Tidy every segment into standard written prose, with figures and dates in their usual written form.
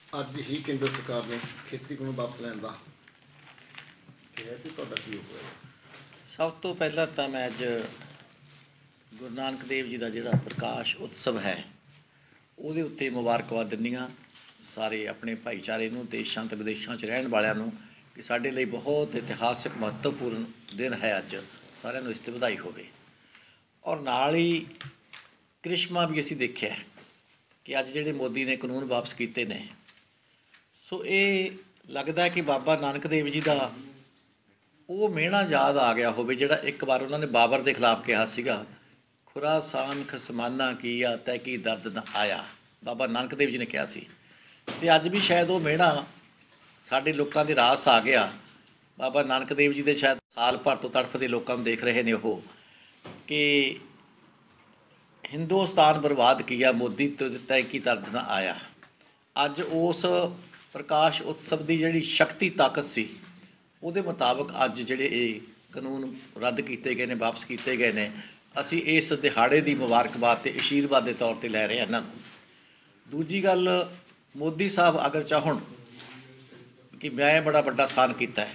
ਅੱਜ ਹੀ ਕੇਂਦਰ ਸਰਕਾਰ ਨੇ ਖੇਤੀ ਕਾਨੂੰਨ ਵਾਪਸ ਲੈਣ ਦਾ ਕਿਹਾ ਤੇ ਤੁਹਾਡਾ ਕੀ ਹੋਇਆ? ਸਭ ਤੋਂ ਪਹਿਲਾਂ ਤਾਂ ਮੈਂ ਅੱਜ ਗੁਰੂ ਨਾਨਕ ਦੇਵ ਜੀ ਦਾ ਜਿਹੜਾ ਪ੍ਰਕਾਸ਼ ਉਤਸਵ ਹੈ ਉਹਦੇ ਉੱਤੇ ਮੁਬਾਰਕਬਾਦ ਦਿੰਦੀ ਹਾਂ ਸਾਰੇ ਆਪਣੇ ਭਾਈਚਾਰੇ ਨੂੰ, ਦੇਸ਼ਾਂ ਅਤੇ ਵਿਦੇਸ਼ਾਂ 'ਚ ਰਹਿਣ ਵਾਲਿਆਂ ਨੂੰ ਕਿ ਸਾਡੇ ਲਈ ਬਹੁਤ ਇਤਿਹਾਸਿਕ ਮਹੱਤਵਪੂਰਨ ਦਿਨ ਹੈ ਅੱਜ। ਸਾਰਿਆਂ ਨੂੰ ਇਸ 'ਤੇ ਵਧਾਈ ਹੋਵੇ। ਔਰ ਨਾਲ ਹੀ ਕ੍ਰਿਸ਼ਮਾ ਵੀ ਅਸੀਂ ਦੇਖਿਆ ਕਿ ਅੱਜ ਜਿਹੜੇ ਮੋਦੀ ਨੇ ਕਾਨੂੰਨ ਵਾਪਸ ਕੀਤੇ ਨੇ, ਸੋ ਇਹ ਲੱਗਦਾ ਕਿ ਬਾਬਾ ਨਾਨਕ ਦੇਵ ਜੀ ਦਾ ਉਹ ਮਿਹਣਾ ਯਾਦ ਆ ਗਿਆ ਹੋਵੇ ਜਿਹੜਾ ਇੱਕ ਵਾਰ ਉਹਨਾਂ ਨੇ ਬਾਬਰ ਦੇ ਖਿਲਾਫ ਕਿਹਾ ਸੀਗਾ, ਖੁਰਾਸਾਨ ਖਸਮਾਨਾ ਕੀਆ ਤੈ ਕੀ ਦਰਦ ਨਾ ਆਇਆ। ਬਾਬਾ ਨਾਨਕ ਦੇਵ ਜੀ ਨੇ ਕਿਹਾ ਸੀ ਅਤੇ ਅੱਜ ਵੀ ਸ਼ਾਇਦ ਉਹ ਮਿਹਣਾ ਸਾਡੇ ਲੋਕਾਂ ਦੇ ਰਾਸ ਆ ਗਿਆ। ਬਾਬਾ ਨਾਨਕ ਦੇਵ ਜੀ ਦੇ ਸ਼ਾਇਦ ਸਾਲ ਭਰ ਤੋਂ ਤੜਫਦੇ ਲੋਕਾਂ ਨੂੰ ਦੇਖ ਰਹੇ ਨੇ ਉਹ ਕਿ ਹਿੰਦੁਸਤਾਨ ਬਰਬਾਦ ਕੀਆ ਮੋਦੀ ਤੈ ਕੀ ਦਰਦ ਨਾ ਆਇਆ। ਅੱਜ ਉਸ ਪ੍ਰਕਾਸ਼ ਉਤਸਵ ਦੀ ਜਿਹੜੀ ਸ਼ਕਤੀ ਤਾਕਤ ਸੀ ਉਹਦੇ ਮੁਤਾਬਕ ਅੱਜ ਜਿਹੜੇ ਇਹ ਕਾਨੂੰਨ ਰੱਦ ਕੀਤੇ ਗਏ ਨੇ, ਵਾਪਸ ਕੀਤੇ ਗਏ ਨੇ, ਅਸੀਂ ਇਸ ਦਿਹਾੜੇ ਦੀ ਮੁਬਾਰਕਬਾਦ ਅਤੇ ਅਸ਼ੀਰਵਾਦ ਦੇ ਤੌਰ 'ਤੇ ਲੈ ਰਹੇ ਹਾਂ ਇਹਨਾਂ ਨੂੰ। ਦੂਜੀ ਗੱਲ, ਮੋਦੀ ਸਾਹਿਬ ਅਗਰ ਚਾਹੁਣ ਕਿ ਮੈਂ ਬੜਾ ਵੱਡਾ ਸਾਨ ਕੀਤਾ ਹੈ,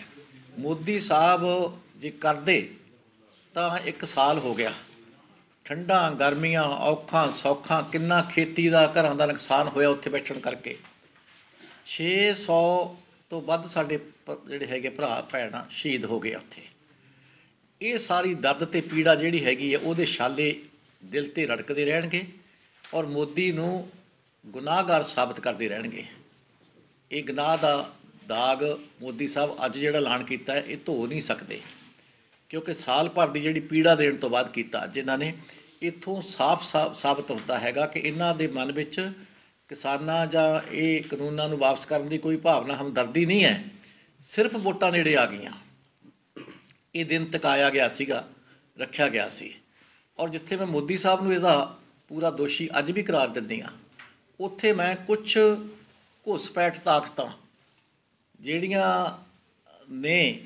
ਮੋਦੀ ਸਾਹਿਬ ਜੇ ਕਰਦੇ ਤਾਂ 1 ਸਾਲ ਹੋ ਗਿਆ, ਠੰਡਾਂ ਗਰਮੀਆਂ ਔਖਾਂ ਸੌਖਾਂ ਕਿੰਨਾ ਖੇਤੀ ਦਾ ਘਰਾਂ ਦਾ ਨੁਕਸਾਨ ਹੋਇਆ ਉੱਥੇ ਬੈਠਣ ਕਰਕੇ। 600 ਤੋਂ ਵੱਧ ਸਾਡੇ ਜਿਹੜੇ ਹੈਗੇ ਭਰਾ ਭੈਣਾਂ ਸ਼ਹੀਦ ਹੋ ਗਏ ਉੱਥੇ। ਇਹ ਸਾਰੀ ਦਰਦ ਅਤੇ ਪੀੜਾ ਜਿਹੜੀ ਹੈਗੀ ਹੈ ਉਹਦੇ ਛਾਲੇ ਦਿਲ 'ਤੇ ਰੜਕਦੇ ਰਹਿਣਗੇ ਔਰ ਮੋਦੀ ਨੂੰ ਗੁਨਾਹਗਾਰ ਸਾਬਤ ਕਰਦੇ ਰਹਿਣਗੇ। ਇਹ ਗੁਨਾਹ ਦਾ ਦਾਗ ਮੋਦੀ ਸਾਹਿਬ ਅੱਜ ਜਿਹੜਾ ਐਲਾਨ ਕੀਤਾ ਹੈ ਇਹ ਧੋ ਨਹੀਂ ਸਕਦੇ, ਕਿਉਂਕਿ ਸਾਲ ਭਰ ਦੀ ਜਿਹੜੀ ਪੀੜਾ ਦੇਣ ਤੋਂ ਬਾਅਦ ਕੀਤਾ ਅੱਜ ਇਹਨਾਂ ਨੇ। ਇੱਥੋਂ ਸਾਫ਼ ਸਾਬਤ ਹੁੰਦਾ ਹੈਗਾ ਕਿ ਇਹਨਾਂ ਦੇ ਮਨ ਵਿੱਚ ਕਿਸਾਨਾਂ ਜਾਂ ਇਹ ਕਾਨੂੰਨਾਂ ਨੂੰ ਵਾਪਸ ਕਰਨ ਦੀ ਕੋਈ ਭਾਵਨਾ ਹਮਦਰਦੀ ਨਹੀਂ ਹੈ। ਸਿਰਫ ਵੋਟਾਂ ਨੇੜੇ ਆ ਗਈਆਂ, ਇਹ ਦਿਨ ਤਕਾਇਆ ਗਿਆ ਸੀਗਾ, ਰੱਖਿਆ ਗਿਆ ਸੀ। ਔਰ ਜਿੱਥੇ ਮੈਂ ਮੋਦੀ ਸਾਹਿਬ ਨੂੰ ਇਹਦਾ ਪੂਰਾ ਦੋਸ਼ੀ ਅੱਜ ਵੀ ਕਰਾਰ ਦਿੰਦੀ ਹਾਂ, ਉੱਥੇ ਮੈਂ ਕੁਛ ਘੁਸਪੈਠ ਤਾਕਤਾਂ ਜਿਹੜੀਆਂ ਨੇ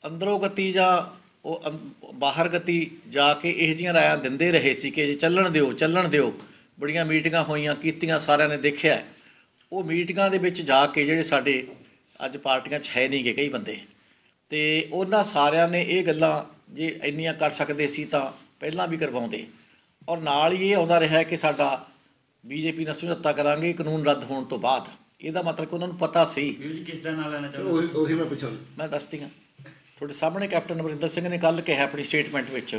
ਅੰਦਰੋਂ ਗਤੀ ਜਾਂ ਉਹ ਬਾਹਰ ਗਤੀ ਜਾ ਕੇ ਇਹੋ ਜਿਹੀਆਂ ਰਾਇਆਂ ਦਿੰਦੇ ਰਹੇ ਸੀ ਕਿ ਜੇ ਚੱਲਣ ਦਿਓ। ਬੜੀਆਂ ਮੀਟਿੰਗਾਂ ਹੋਈਆਂ, ਕੀਤੀਆਂ, ਸਾਰਿਆਂ ਨੇ ਦੇਖਿਆ। ਉਹ ਮੀਟਿੰਗਾਂ ਦੇ ਵਿੱਚ ਜਾ ਕੇ ਜਿਹੜੇ ਸਾਡੇ ਅੱਜ ਪਾਰਟੀਆਂ 'ਚ ਹੈ ਨਹੀਂ ਗੇ ਕਈ ਬੰਦੇ, ਅਤੇ ਉਹਨਾਂ ਸਾਰਿਆਂ ਨੇ ਇਹ ਗੱਲਾਂ ਜੇ ਇੰਨੀਆਂ ਕਰ ਸਕਦੇ ਸੀ ਤਾਂ ਪਹਿਲਾਂ ਵੀ ਕਰਵਾਉਂਦੇ। ਔਰ ਨਾਲ ਹੀ ਇਹ ਆਉਂਦਾ ਰਿਹਾ ਕਿ ਸਾਡਾ BJP ਨਾਲ ਸਮਝੌਤਾ ਕਰਾਂਗੇ ਕਾਨੂੰਨ ਰੱਦ ਹੋਣ ਤੋਂ ਬਾਅਦ। ਇਹਦਾ ਮਤਲਬ ਕਿ ਉਹਨਾਂ ਨੂੰ ਪਤਾ ਸੀ। ਉਹੀ ਮੈਂ ਪੁੱਛਾਂ, ਮੈਂ ਦੱਸਦੀ ਹਾਂ ਤੁਹਾਡੇ ਸਾਹਮਣੇ, ਕੈਪਟਨ ਅਮਰਿੰਦਰ ਸਿੰਘ ਨੇ ਕੱਲ੍ਹ ਕਿਹਾ ਆਪਣੀ ਸਟੇਟਮੈਂਟ ਵਿੱਚ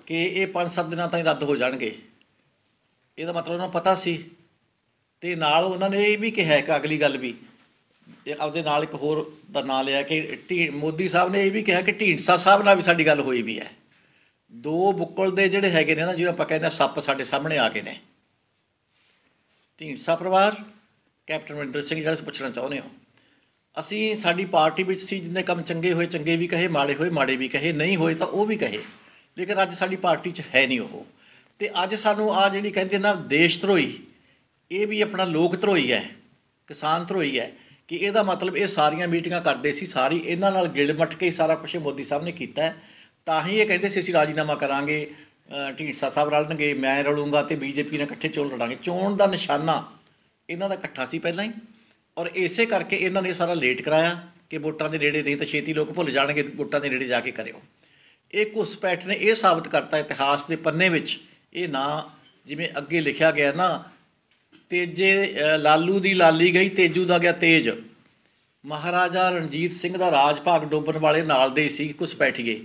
ਕਿ ਇਹ 5-7 ਦਿਨਾਂ ਤਾਈਂ ਰੱਦ ਹੋ ਜਾਣਗੇ। ਇਹਦਾ ਮਤਲਬ ਉਹਨਾਂ ਨੂੰ ਪਤਾ ਸੀ। ਅਤੇ ਨਾਲ ਉਹਨਾਂ ਨੇ ਇਹ ਵੀ ਕਿਹਾ ਕਿ ਅਗਲੀ ਗੱਲ ਵੀ ਆਪਦੇ ਨਾਲ ਇੱਕ ਹੋਰ ਦਾ ਨਾਂ ਲਿਆ ਕਿ ਮੋਦੀ ਸਾਹਿਬ ਨੇ ਇਹ ਵੀ ਕਿਹਾ ਕਿ ਢੀਂਡਸਾ ਸਾਹਿਬ ਨਾਲ ਵੀ ਸਾਡੀ ਗੱਲ ਹੋਈ ਵੀ ਹੈ। 2 ਬੁੱਕਲ ਦੇ ਜਿਹੜੇ ਹੈਗੇ ਨੇ ਨਾ, ਜਿਵੇਂ ਆਪਾਂ ਕਹਿੰਦੇ ਹਾਂ ਸੱਪ, ਸਾਡੇ ਸਾਹਮਣੇ ਆ ਗਏ ਨੇ। ਢੀਂਡਸਾ ਪਰਿਵਾਰ, ਕੈਪਟਨ ਅਮਰਿੰਦਰ ਸਿੰਘ, ਜਿਹੜਾ ਪੁੱਛਣਾ ਚਾਹੁੰਦੇ ਹੋ, ਅਸੀਂ ਸਾਡੀ ਪਾਰਟੀ ਵਿੱਚ ਸੀ, ਜਿੰਨੇ ਕੰਮ ਚੰਗੇ ਹੋਏ ਚੰਗੇ ਵੀ ਕਹੇ, ਮਾੜੇ ਹੋਏ ਮਾੜੇ ਵੀ ਕਹੇ, ਨਹੀਂ ਹੋਏ ਤਾਂ ਉਹ ਵੀ ਕਹੇ, ਲੇਕਿਨ ਅੱਜ ਸਾਡੀ ਪਾਰਟੀ 'ਚ ਹੈ ਨਹੀਂ ਉਹ। ਅਤੇ ਅੱਜ ਸਾਨੂੰ ਆਹ ਜਿਹੜੀ ਕਹਿੰਦੇ ਨਾ ਦੇਸ਼ ਧਰੋਹੀ, ਇਹ ਵੀ ਆਪਣਾ ਲੋਕ ਧਰੋਹੀ ਹੈ, ਕਿਸਾਨ ਧਰੋਹੀ ਹੈ। ਕਿ ਇਹਦਾ ਮਤਲਬ ਇਹ ਸਾਰੀਆਂ ਮੀਟਿੰਗਾਂ ਕਰਦੇ ਸੀ, ਸਾਰੀ ਇਹਨਾਂ ਨਾਲ ਗਿਲ ਮੱਟ ਕੇ ਸਾਰਾ ਕੁਛ ਮੋਦੀ ਸਾਹਿਬ ਨੇ ਕੀਤਾ ਹੈ। ਤਾਂ ਹੀ ਇਹ ਕਹਿੰਦੇ ਸੀ ਅਸੀਂ ਰਾਜੀਨਾਮਾ ਕਰਾਂਗੇ, ਢੀਂਡਸਾ ਸਾਹਿਬ ਰਲਣਗੇ, ਮੈਂ ਰਲੂੰਗਾ ਅਤੇ BJP ਨਾਲ ਇਕੱਠੇ ਚੋਣ ਲੜਾਂਗੇ। ਚੋਣ ਦਾ ਨਿਸ਼ਾਨਾ ਇਹਨਾਂ ਦਾ ਇਕੱਠਾ ਸੀ ਪਹਿਲਾਂ ਹੀ, ਔਰ ਇਸੇ ਕਰਕੇ ਇਹਨਾਂ ਨੇ ਸਾਰਾ ਲੇਟ ਕਰਾਇਆ ਕਿ ਵੋਟਾਂ ਦੇ ਨੇੜੇ, ਨਹੀਂ ਤਾਂ ਛੇਤੀ ਲੋਕ ਭੁੱਲ ਜਾਣਗੇ, ਵੋਟਾਂ ਦੇ ਨੇੜੇ ਜਾ ਕੇ ਕਰਿਓ। ਇਹ ਘੁਸਪੈਠ ਨੇ ਇਹ ਸਾਬਤ ਕਰਤਾ ਇਤਿਹਾਸ ਦੇ ਪੰਨੇ ਵਿੱਚ, ਇਹ ਨਾਂ ਜਿਵੇਂ ਅੱਗੇ ਲਿਖਿਆ ਗਿਆ ਨਾ, ਤੇਜੇ ਲਾਲੂ ਦੀ ਲਾਲੀ ਗਈ, ਤੇਜੂ ਦਾ ਗਿਆ ਤੇਜ। ਮਹਾਰਾਜਾ ਰਣਜੀਤ ਸਿੰਘ ਦਾ ਰਾਜ ਭਾਗ ਡੋਬਣ ਵਾਲੇ ਨਾਲ ਦੇ ਸੀ ਘੁਸਪੈਠੀਏ।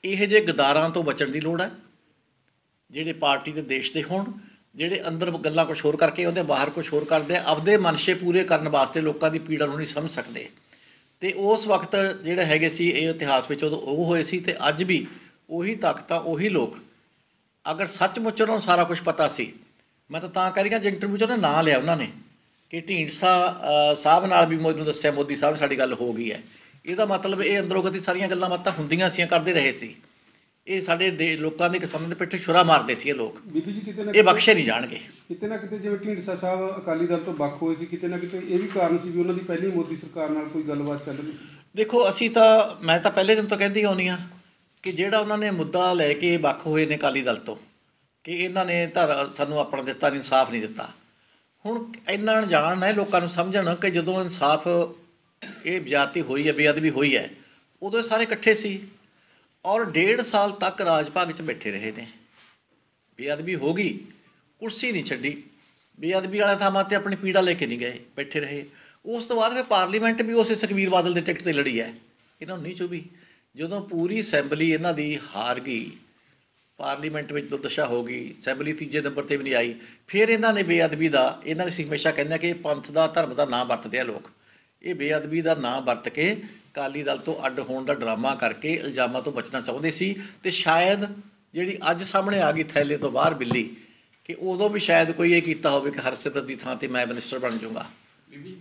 ਇਹੋ ਜਿਹੇ ਗਦਾਰਾਂ ਤੋਂ ਬਚਣ ਦੀ ਲੋੜ ਹੈ, ਜਿਹੜੇ ਪਾਰਟੀ ਦੇ ਦੇਸ਼ ਦੇ ਹੋਣ, ਜਿਹੜੇ ਅੰਦਰ ਗੱਲਾਂ ਕੁਛ ਹੋਰ ਕਰਕੇ ਉਹਦੇ ਬਾਹਰ ਕੁਛ ਹੋਰ ਕਰਦੇ ਆ, ਆਪਦੇ ਮਨਸ਼ੇ ਪੂਰੇ ਕਰਨ ਵਾਸਤੇ ਲੋਕਾਂ ਦੀ ਪੀੜਾ ਨੂੰ ਨਹੀਂ ਸਮਝ ਸਕਦੇ। ਅਤੇ ਉਸ ਵਕਤ ਜਿਹੜੇ ਹੈਗੇ ਸੀ ਇਹ ਇਤਿਹਾਸ ਵਿੱਚ ਉਦੋਂ ਉਹ ਹੋਏ ਸੀ, ਅਤੇ ਅੱਜ ਵੀ ਉਹੀ ਤਾਕਤਾਂ, ਉਹੀ ਲੋਕ, ਅਗਰ ਸੱਚਮੁੱਚ ਉਹਨਾਂ ਨੂੰ ਸਾਰਾ ਕੁਛ ਪਤਾ ਸੀ। ਮੈਂ ਤਾਂ ਕਹਿ ਰਹੀ ਹਾਂ, ਜੇ ਇੰਟਰਵਿਊ 'ਚ ਉਹਨੇ ਨਾਂ ਲਿਆ ਉਹਨਾਂ ਨੇ ਕਿ ਢੀਂਡਸਾ ਸਾਹਿਬ ਨਾਲ ਵੀ ਮੈਨੂੰ ਦੱਸਿਆ ਮੋਦੀ ਸਾਹਿਬ ਸਾਡੀ ਗੱਲ ਹੋ ਗਈ ਹੈ। ਇਹਦਾ ਮਤਲਬ ਇਹ ਅੰਦਰੋਂ ਗਤੀ ਸਾਰੀਆਂ ਗੱਲਾਂ ਬਾਤਾਂ ਹੁੰਦੀਆਂ ਸੀ, ਕਰਦੇ ਰਹੇ ਸੀ। ਇਹ ਸਾਡੇ ਲੋਕਾਂ ਦੇ ਕਿਸਾਨਾਂ ਦੇ ਪਿੱਛੇ ਛੁਰਾ ਮਾਰਦੇ ਸੀ ਇਹ ਲੋਕ, ਇਹ ਬਖਸ਼ੇ ਨਹੀਂ ਜਾਣਗੇ। ਕਿਤੇ ਨਾ ਕਿਤੇ ਜਿਵੇਂ ਢੀਂਡਸਾ ਸਾਹਿਬ ਅਕਾਲੀ ਦਲ ਤੋਂ ਵੱਖ ਹੋਏ ਸੀ, ਕਿਤੇ ਨਾ ਕਿਤੇ ਇਹ ਵੀ ਕਾਰਨ ਸੀ ਵੀ ਉਹਨਾਂ ਦੀ ਪਹਿਲੀ ਮੋਦੀ ਸਰਕਾਰ ਨਾਲ ਕੋਈ ਗੱਲਬਾਤ ਚੱਲ ਰਹੀ ਸੀ। ਦੇਖੋ ਮੈਂ ਤਾਂ ਪਹਿਲੇ ਦਿਨ ਤੋਂ ਕਹਿੰਦੀ ਆਉਂਦੀ ਹਾਂ ਕਿ ਜਿਹੜਾ ਉਹਨਾਂ ਨੇ ਮੁੱਦਾ ਲੈ ਕੇ ਵੱਖ ਹੋਏ ਨੇ ਅਕਾਲੀ ਦਲ ਤੋਂ, ਕਿ ਇਹਨਾਂ ਨੇ ਸਾਨੂੰ ਆਪਣਾ ਦਿੱਤਾ ਨਹੀਂ, ਇਨਸਾਫ ਨਹੀਂ ਦਿੱਤਾ, ਹੁਣ ਇੰਨਾ ਅਣਜਾਣ ਹੈ ਲੋਕਾਂ ਨੂੰ ਸਮਝਣ ਕਿ ਜਦੋਂ ਇਨਸਾਫ ਇਹ ਜ਼ਿਆਦਤੀ ਹੋਈ ਹੈ, ਬੇਅਦਬੀ ਹੋਈ ਹੈ, ਉਦੋਂ ਇਹ ਸਾਰੇ ਇਕੱਠੇ ਸੀ ਔਰ 1.5 ਸਾਲ ਤੱਕ ਰਾਜ ਭਾਗ 'ਚ ਬੈਠੇ ਰਹੇ ਨੇ। ਬੇਅਦਬੀ ਹੋ ਗਈ, ਕੁਰਸੀ ਨਹੀਂ ਛੱਡੀ, ਬੇਅਦਬੀ ਵਾਲੇ ਥਾਵਾਂ 'ਤੇ ਆਪਣੀ ਪੀੜਾ ਲੈ ਕੇ ਨਹੀਂ ਗਏ, ਬੈਠੇ ਰਹੇ। ਉਸ ਤੋਂ ਬਾਅਦ ਫਿਰ ਪਾਰਲੀਮੈਂਟ ਵੀ ਉਸੇ ਸੁਖਬੀਰ ਬਾਦਲ ਦੇ ਟਿਕਟ 'ਤੇ ਲੜੀ ਹੈ, ਇਹਨਾਂ ਨੂੰ ਨਹੀਂ ਚੁਭੀ। ਜਦੋਂ ਪੂਰੀ ਅਸੈਂਬਲੀ ਇਹਨਾਂ ਦੀ ਹਾਰ ਗਈ, ਪਾਰਲੀਮੈਂਟ ਵਿੱਚ ਦੁਰਦਸ਼ਾ ਹੋ ਗਈ, ਅਸੈਂਬਲੀ ਤੀਜੇ ਨੰਬਰ 'ਤੇ ਵੀ ਨਹੀਂ ਆਈ, ਫਿਰ ਇਹਨਾਂ ਨੇ ਬੇਅਦਬੀ ਦਾ, ਇਹਨਾਂ ਨੇ ਹਮੇਸ਼ਾ ਕਹਿੰਦੇ ਕਿ ਪੰਥ ਦਾ ਧਰਮ ਦਾ ਨਾਂ ਵਰਤਦੇ ਆ ਲੋਕ, ਇਹ ਬੇਅਦਬੀ ਦਾ ਨਾਂ ਵਰਤ ਕੇ ਅਕਾਲੀ ਦਲ ਤੋਂ ਅੱਡ ਹੋਣ ਦਾ ਡਰਾਮਾ ਕਰਕੇ ਇਲਜ਼ਾਮਾਂ ਤੋਂ ਬਚਣਾ ਚਾਹੁੰਦੇ ਸੀ। ਅਤੇ ਸ਼ਾਇਦ ਜਿਹੜੀ ਅੱਜ ਸਾਹਮਣੇ ਆ ਗਈ ਥੈਲੇ ਤੋਂ ਬਾਹਰ ਬਿੱਲੀ, ਕਿ ਉਦੋਂ ਵੀ ਸ਼ਾਇਦ ਕੋਈ ਇਹ ਕੀਤਾ ਹੋਵੇ ਕਿ ਹਰਸਿਮਰਤ ਦੀ ਥਾਂ 'ਤੇ ਮੈਂ ਮਿਨਿਸਟਰ ਬਣ ਜਾਊਂਗਾ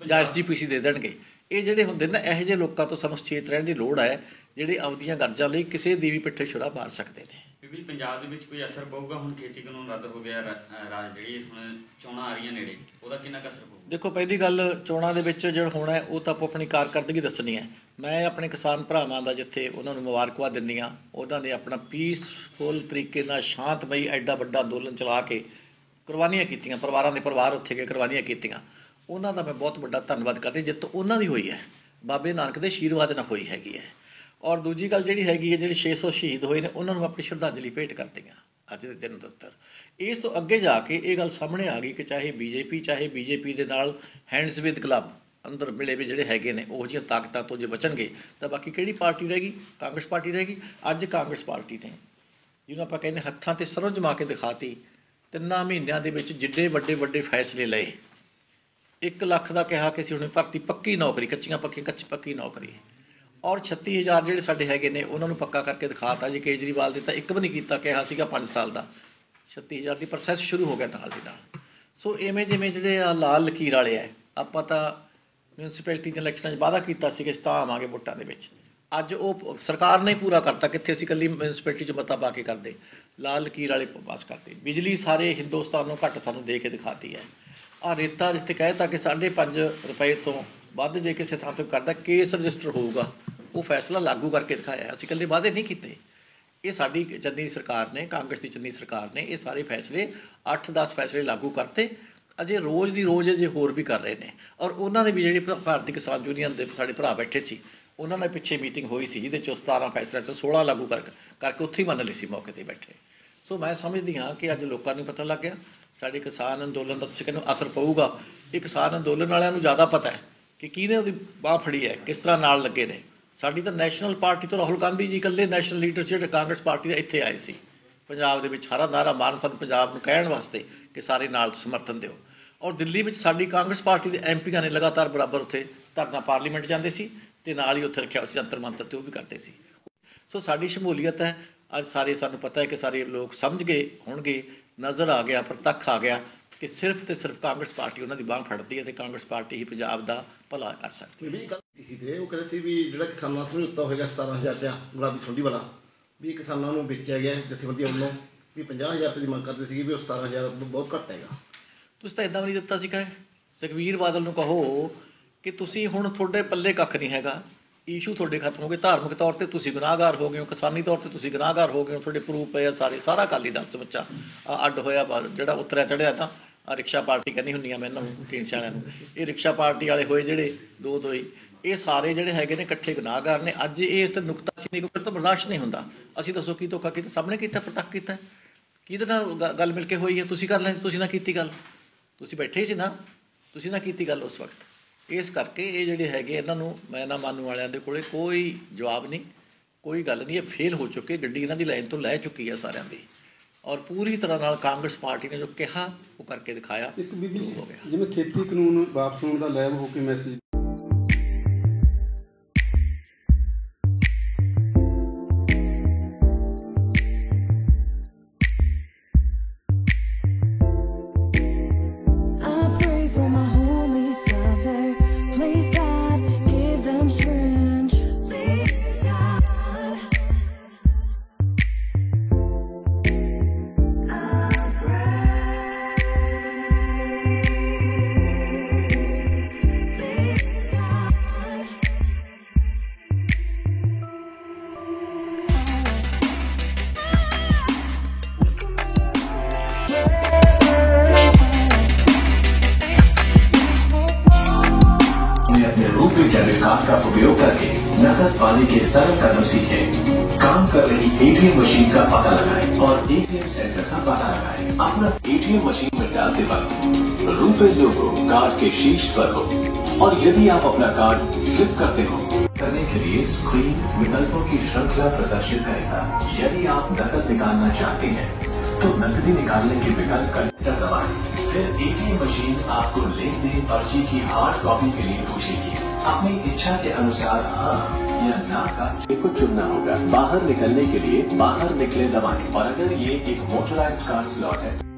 ਜਾਂ SGPC ਦੇ ਦੇਣਗੇ। ਇਹ ਜਿਹੜੇ ਹੁੰਦੇ ਨਾ, ਇਹੋ ਜਿਹੇ ਲੋਕਾਂ ਤੋਂ ਸਾਨੂੰ ਸੁਚੇਤ ਰਹਿਣ ਦੀ ਲੋੜ ਹੈ, ਜਿਹੜੇ ਆਪਦੀਆਂ ਗਰਜਾਂ ਲਈ ਕਿਸੇ ਦੀ ਵੀ ਪਿੱਠੇ ਛੁਰਾ ਮਾਰ ਸਕਦੇ ਨੇ। ਬੀਬੀ, ਪੰਜਾਬ ਦੇ ਵਿੱਚ ਕੋਈ ਅਸਰ ਪਊਗਾ? ਹੁਣ ਖੇਤੀ ਕਾਨੂੰਨ ਰੱਦ ਹੋ ਗਿਆ, ਰਾਜ ਜਿਹੜੀ ਹੁਣ ਚੋਣਾਂ ਆ ਰਹੀਆਂ ਨੇੜੇ, ਉਹਦਾ ਕਿੰਨਾ ਕੁ ਅਸਰ ਪਊਗਾ? ਦੇਖੋ, ਪਹਿਲੀ ਗੱਲ, ਚੋਣਾਂ ਦੇ ਵਿੱਚ ਜਿਹੜਾ ਹੋਣਾ ਹੈ ਉਹ ਤਾਂ ਆਪੋ ਆਪਣੀ ਕਾਰਕਰਦਗੀ ਦੱਸਣੀ ਹੈ। ਮੈਂ ਆਪਣੇ ਕਿਸਾਨ ਭਰਾਵਾਂ ਦਾ ਜਿੱਥੇ ਉਹਨਾਂ ਨੂੰ ਮੁਬਾਰਕਬਾਦ ਦਿੰਦੀ ਹਾਂ, ਉਹਨਾਂ ਨੇ ਆਪਣਾ ਪੀਸਫੁਲ ਤਰੀਕੇ ਨਾਲ ਸ਼ਾਂਤਮਈ ਐਡਾ ਵੱਡਾ ਅੰਦੋਲਨ ਚਲਾ ਕੇ ਕੁਰਬਾਨੀਆਂ ਕੀਤੀਆਂ, ਪਰਿਵਾਰਾਂ ਦੇ ਪਰਿਵਾਰ ਉੱਥੇ ਗਏ, ਕੁਰਬਾਨੀਆਂ ਕੀਤੀਆਂ, ਉਹਨਾਂ ਦਾ ਮੈਂ ਬਹੁਤ ਵੱਡਾ ਧੰਨਵਾਦ ਕਰਦੀ। ਜਿੱਤ ਉਹਨਾਂ ਦੀ ਹੋਈ ਹੈ, ਬਾਬੇ ਨਾਨਕ ਦੇ ਆਸ਼ੀਰਵਾਦ ਨਾਲ ਹੋਈ ਹੈਗੀ ਹੈ। ਔਰ ਦੂਜੀ ਗੱਲ ਜਿਹੜੀ ਹੈਗੀ ਹੈ, ਜਿਹੜੇ 600 ਸ਼ਹੀਦ ਹੋਏ ਨੇ, ਉਹਨਾਂ ਨੂੰ ਆਪਣੀ ਸ਼ਰਧਾਂਜਲੀ ਭੇਟ ਕਰਦੀ ਹਾਂ ਅੱਜ ਦੇ ਦਿਨ ਦੇ ਉੱਤੇ। ਇਸ ਤੋਂ ਅੱਗੇ ਜਾ ਕੇ ਇਹ ਗੱਲ ਸਾਹਮਣੇ ਆ ਗਈ ਕਿ ਚਾਹੇ BJP ਦੇ ਨਾਲ ਹੈਂਡਸ ਵਿਦ ਗਲਵ ਅੰਦਰ ਮਿਲੇ ਵੀ ਜਿਹੜੇ ਹੈਗੇ ਨੇ, ਉਹ ਜਿਹੀਆਂ ਤਾਕਤਾਂ ਤੋਂ ਜੇ ਬਚਣਗੇ ਤਾਂ ਬਾਕੀ ਕਿਹੜੀ ਪਾਰਟੀ ਰਹੇਗੀ? ਕਾਂਗਰਸ ਪਾਰਟੀ ਰਹੇਗੀ। ਅੱਜ ਕਾਂਗਰਸ ਪਾਰਟੀ ਨੇ, ਜਿਹਨੂੰ ਆਪਾਂ ਕਹਿੰਦੇ ਹੱਥਾਂ 'ਤੇ ਸਰੋਂ ਜਮਾ ਕੇ ਦਿਖਾਤੀ, 3 ਮਹੀਨਿਆਂ ਦੇ ਵਿੱਚ ਜਿੱਡੇ ਵੱਡੇ ਫੈਸਲੇ ਲਏ। 1 ਲੱਖ ਦਾ ਕਿਹਾ ਕਿ ਅਸੀਂ ਹੁਣ ਭਰਤੀ ਪੱਕੀ ਨੌਕਰੀ, ਪੱਕੀ ਨੌਕਰੀ, ਔਰ 36,000 ਜਿਹੜੇ ਸਾਡੇ ਹੈਗੇ ਨੇ ਉਹਨਾਂ ਨੂੰ ਪੱਕਾ ਕਰਕੇ ਦਿਖਾਤਾ ਜੀ। ਕੇਜਰੀਵਾਲ ਦੇ ਤਾਂ ਇੱਕ ਵੀ ਨਹੀਂ ਕੀਤਾ, ਕਿਹਾ ਸੀਗਾ 5 ਸਾਲ ਦਾ, 36,000 ਦੀ ਪ੍ਰੋਸੈਸ ਸ਼ੁਰੂ ਹੋ ਗਿਆ ਨਾਲ ਦੀ ਨਾਲ। ਸੋ ਇਵੇਂ ਜਿਵੇਂ ਜਿਹੜੇ ਆ ਲਾਲ ਲਕੀਰ ਵਾਲੇ ਹੈ, ਆਪਾਂ ਤਾਂ ਮਿਊਨਸਿਪੈਲਿਟੀ ਦੇ ਇਲੈਕਸ਼ਨਾਂ 'ਚ ਵਾਅਦਾ ਕੀਤਾ ਸੀ ਕਿ ਅਸੀਂ ਤਾਂ ਆਵਾਂਗੇ ਵੋਟਾਂ ਦੇ ਵਿੱਚ, ਅੱਜ ਉਹ ਸਰਕਾਰ ਨੇ ਪੂਰਾ ਕਰਤਾ। ਕਿੱਥੇ ਅਸੀਂ ਇਕੱਲੀ ਮਿਊਨਸਿਪੈਲਿਟੀ 'ਚ ਮਤਾ ਪਾ ਕੇ ਕਰਦੇ, ਲਾਲ ਲਕੀਰ ਵਾਲੇ ਪਾਸ ਕਰਤੇ। ਬਿਜਲੀ ਸਾਰੇ ਹਿੰਦੁਸਤਾਨ ਨੂੰ ਘੱਟ ਸਾਨੂੰ ਦੇ ਕੇ ਦਿਖਾਤੀ ਹੈ। ਆਹ ਰੇਤਾ ਜਿੱਥੇ ਕਹਿਤਾ ਕਿ 5.5 ਰੁਪਏ ਤੋਂ ਵੱਧ ਜੇ ਕਿਸੇ ਥਾਂ ਤੋਂ ਕਰਦਾ ਕੇਸ ਰਜਿਸਟਰ ਹੋਊਗਾ, ਉਹ ਫੈਸਲਾ ਲਾਗੂ ਕਰਕੇ ਦਿਖਾਇਆ। ਅਸੀਂ ਇਕੱਲੇ ਵਾਅਦੇ ਨਹੀਂ ਕੀਤੇ, ਇਹ ਸਾਡੀ ਚੰਨੀ ਸਰਕਾਰ ਨੇ, ਕਾਂਗਰਸ ਦੀ ਚੰਨੀ ਸਰਕਾਰ ਨੇ ਇਹ ਸਾਰੇ ਫੈਸਲੇ 8-10 ਫੈਸਲੇ ਲਾਗੂ ਕਰਤੇ। ਅਜੇ ਰੋਜ਼ ਦੀ ਰੋਜ਼ ਅਜੇ ਹੋਰ ਵੀ ਕਰ ਰਹੇ ਨੇ। ਔਰ ਉਹਨਾਂ ਦੇ ਵੀ ਜਿਹੜੀ ਭਾਰਤੀ ਕਿਸਾਨ ਯੂਨੀਅਨ ਦੇ ਸਾਡੇ ਭਰਾ ਬੈਠੇ ਸੀ, ਉਹਨਾਂ ਨਾਲ ਪਿੱਛੇ ਮੀਟਿੰਗ ਹੋਈ ਸੀ, ਜਿਹਦੇ 'ਚੋਂ 17 ਫੈਸਲਿਆਂ 'ਚੋਂ 16 ਲਾਗੂ ਕਰਕੇ ਉੱਥੇ ਹੀ ਮੰਨ ਲਈ ਸੀ ਮੌਕੇ 'ਤੇ ਬੈਠੇ। ਸੋ ਮੈਂ ਸਮਝਦੀ ਹਾਂ ਕਿ ਅੱਜ ਲੋਕਾਂ ਨੂੰ ਪਤਾ ਲੱਗ ਗਿਆ ਸਾਡੇ ਕਿਸਾਨ ਅੰਦੋਲਨ ਦਾ, ਤੁਸੀਂ ਕਹਿੰਦੇ ਅਸਰ ਪਊਗਾ। ਇਹ ਕਿਸਾਨ ਅੰਦੋਲਨ ਵਾਲਿਆਂ ਨੂੰ ਜ਼ਿਆਦਾ ਪਤਾ ਹੈ ਕਿ ਕਿਹਨੇ ਉਹਦੀ ਬਾਂਹ ਫੜੀ ਹੈ, ਕਿਸ ਤਰ੍ਹਾਂ ਨਾਲ ਲੱਗੇ ਨੇ। ਸਾਡੀ ਤਾਂ ਨੈਸ਼ਨਲ ਪਾਰਟੀ ਤੋਂ ਰਾਹੁਲ ਗਾਂਧੀ ਜੀ ਇਕੱਲੇ ਨੈਸ਼ਨਲ ਲੀਡਰ ਜਿਹੜੇ ਕਾਂਗਰਸ ਪਾਰਟੀ ਦੇ ਇੱਥੇ ਆਏ ਸੀ ਪੰਜਾਬ ਦੇ ਵਿੱਚ, ਹਰਾ ਨਾਰਾ ਮਾਰਨ ਸਾਨੂੰ ਪੰਜਾਬ ਨੂੰ ਕਹਿਣ ਵਾਸਤੇ ਕਿ ਸਾਰੇ ਨਾਲ ਸਮਰਥਨ ਦਿਓ। ਔਰ ਦਿੱਲੀ ਵਿੱਚ ਸਾਡੀ ਕਾਂਗਰਸ ਪਾਰਟੀ ਦੇ MPਆਂ ਨੇ ਲਗਾਤਾਰ ਬਰਾਬਰ ਉੱਥੇ ਧਰਨਾ ਪਾਰਲੀਮੈਂਟ ਜਾਂਦੇ ਸੀ ਅਤੇ ਨਾਲ ਹੀ ਉੱਥੇ ਰੱਖਿਆ ਸੀ ਜੰਤਰ ਮੰਤਰ, 'ਤੇ ਉਹ ਵੀ ਕਰਦੇ ਸੀ। ਸੋ ਸਾਡੀ ਸ਼ਮੂਲੀਅਤ ਹੈ ਅੱਜ। ਸਾਰੇ ਸਾਨੂੰ ਪਤਾ ਹੈ ਕਿ ਸਾਰੇ ਲੋਕ ਸਮਝ ਗਏ ਹੋਣਗੇ, ਨਜ਼ਰ ਆ ਗਿਆ, ਪ੍ਰਤੱਖ ਆ ਗਿਆ ਕਿ ਸਿਰਫ ਤੇ ਸਿਰਫ ਕਾਂਗਰਸ ਪਾਰਟੀ ਉਹਨਾਂ ਦੀ ਬਾਂਹ ਫੜਦੀ ਹੈ ਅਤੇ ਕਾਂਗਰਸ ਪਾਰਟੀ ਹੀ ਪੰਜਾਬ ਦਾ ਭਲਾ ਕਰ ਸਕਦੀ ਹੈ। ਵੀ ਗੱਲ ਕੀਤੀ ਤੇ ਉਹ ਕਹਿੰਦੇ ਸੀ ਵੀ ਜਿਹੜਾ ਕਿਸਾਨਾਂ ਸਮਝੌਤਾ ਹੋਏਗਾ 17,000 ਰੁਪਇਆ ਗੁਲਾਬੀ ਸੁੰਡੀ ਵਾਲਾ, ਵੀ ਕਿਸਾਨਾਂ ਨੂੰ ਵੇਚਿਆ ਗਿਆ ਜਥੇਬੰਦੀਆਂ ਵੱਲੋਂ, ਵੀ 50,000 ਰੁਪਏ ਦੀ ਮੰਗ ਕਰਦੇ ਸੀਗੇ, ਵੀ ਉਹ 17,000 ਬਹੁਤ ਘੱਟ ਹੈਗਾ। ਤੁਸੀਂ ਤਾਂ ਇੱਦਾਂ ਵੀ ਨਹੀਂ ਦਿੱਤਾ ਸੀ। ਕਹੇ ਸੁਖਬੀਰ ਬਾਦਲ ਨੂੰ ਕਹੋ ਕਿ ਤੁਸੀਂ ਹੁਣ ਤੁਹਾਡੇ ਪੱਲੇ ਕੱਖ ਨਹੀਂ ਹੈਗਾ, ਇਸ਼ੂ ਤੁਹਾਡੇ ਖਤਮ ਹੋ ਗਏ, ਧਾਰਮਿਕ ਤੌਰ 'ਤੇ ਤੁਸੀਂ ਗੁਨਾਹਗਾਰ ਹੋ ਗਏ ਹੋ, ਕਿਸਾਨੀ ਤੌਰ 'ਤੇ ਤੁਸੀਂ ਗੁਨਾਹਗਾਰ ਹੋ ਗਏ ਹੋ, ਤੁਹਾਡੇ ਪ੍ਰੂਫ ਪਏ ਆ ਸਾਰਾ ਅਕਾਲੀ ਦਲ ਸਮੁੱਚਾ ਅੱਡ ਹੋਇਆ। ਜਿਹੜਾ ਉਤਰਿਆ ਚੜ੍ਹਿਆ ਤਾਂ ਰਿਕਸ਼ਾ ਪਾਰਟੀ ਕਹਿੰਦੀ ਹੁੰਦੀ ਆ ਮੈਂ ਇਹਨਾਂ ਨੂੰ, ਟੀਨਸ ਵਾਲਿਆਂ ਨੂੰ, ਇਹ ਰਿਕਸ਼ਾ ਪਾਰਟੀ ਵਾਲੇ ਹੋਏ ਜਿਹੜੇ ਦੋ ਹੀ, ਇਹ ਸਾਰੇ ਜਿਹੜੇ ਹੈਗੇ ਨੇ ਇਕੱਠੇ ਗੁਨਾਹਗਾਰ ਨੇ। ਅੱਜ ਇਹ ਤਾਂ ਨੁਕਤਾਚੀਨੀ ਕੋਈ ਤਾਂ ਬਰਦਾਸ਼ਤ ਨਹੀਂ ਹੁੰਦਾ। ਅਸੀਂ ਦੱਸੋ ਕੀ ਧੋਖਾ ਕੀਤਾ, ਸਾਹਮਣੇ ਕੀਤਾ, ਪ੍ਰਤੱਖ ਕੀਤਾ, ਕਿਹਦੇ ਨਾਲ ਗੱਲ ਮਿਲ ਕੇ ਹੋਈ ਹੈ? ਤੁਸੀਂ ਕਰ ਲੈਂਦੇ, ਤੁਸੀਂ ਨਾ ਕੀਤੀ ਗੱਲ, ਤੁਸੀਂ ਬੈਠੇ ਸੀ ਨਾ, ਤੁਸੀਂ ਨਾ ਕੀਤੀ ਗੱਲ ਉਸ ਵਕਤ। ਇਸ ਕਰਕੇ ਇਹ ਜਿਹੜੇ ਹੈਗੇ ਇਹਨਾਂ ਨੂੰ, ਮੈਂ ਨਾ ਮਾਨੂ ਵਾਲਿਆਂ ਦੇ ਕੋਲ ਕੋਈ ਜਵਾਬ ਨਹੀਂ, ਕੋਈ ਗੱਲ ਨਹੀਂ। ਇਹ ਫੇਲ ਹੋ ਚੁੱਕੇ, ਗੱਡੀ ਇਹਨਾਂ ਦੀ ਲਾਈਨ ਤੋਂ ਲੈ ਚੁੱਕੀ ਹੈ ਸਾਰਿਆਂ ਦੀ। ਔਰ ਪੂਰੀ ਤਰ੍ਹਾਂ ਨਾਲ ਕਾਂਗਰਸ ਪਾਰਟੀ ਨੇ ਜੋ ਕਿਹਾ ਉਹ ਕਰਕੇ ਦਿਖਾਇਆ। ਇੱਕ ਬੀਬੀ ਜਿਵੇਂ ਖੇਤੀ ਕਾਨੂੰਨ ਵਾਪਸ ਹੋਣ ਦਾ ਲੈਬ ਹੋ ਕੇ ਮੈਸੇਜ कार्ड का उपयोग करके नकद पाने के सरल कदम सीखें। काम कर रही एटीएम मशीन का पता लगाएं और एटीएम सेंटर का पता लगाएं। अपना एटीएम मशीन में डालते वक्त रुपए लोगो कार्ड के शीर्ष पर हो और यदि आप अपना कार्ड फ्लिप करते हो करने के लिए स्क्रीन विकल्पों की श्रृंखला प्रदर्शित करेगा। यदि आप नकद निकालना चाहते हैं तो नकदी निकालने के विकल्प का बटन दबाएं। फिर एटीएम मशीन आपको लेन देन पर्ची की हार्ड कॉपी के लिए पूछेगी। अपनी इच्छा के अनुसार हाँ या ना का को चुनना होगा। बाहर निकलने के लिए बाहर निकले दबाएं और अगर ये एक मोटराइज्ड कार स्लॉट है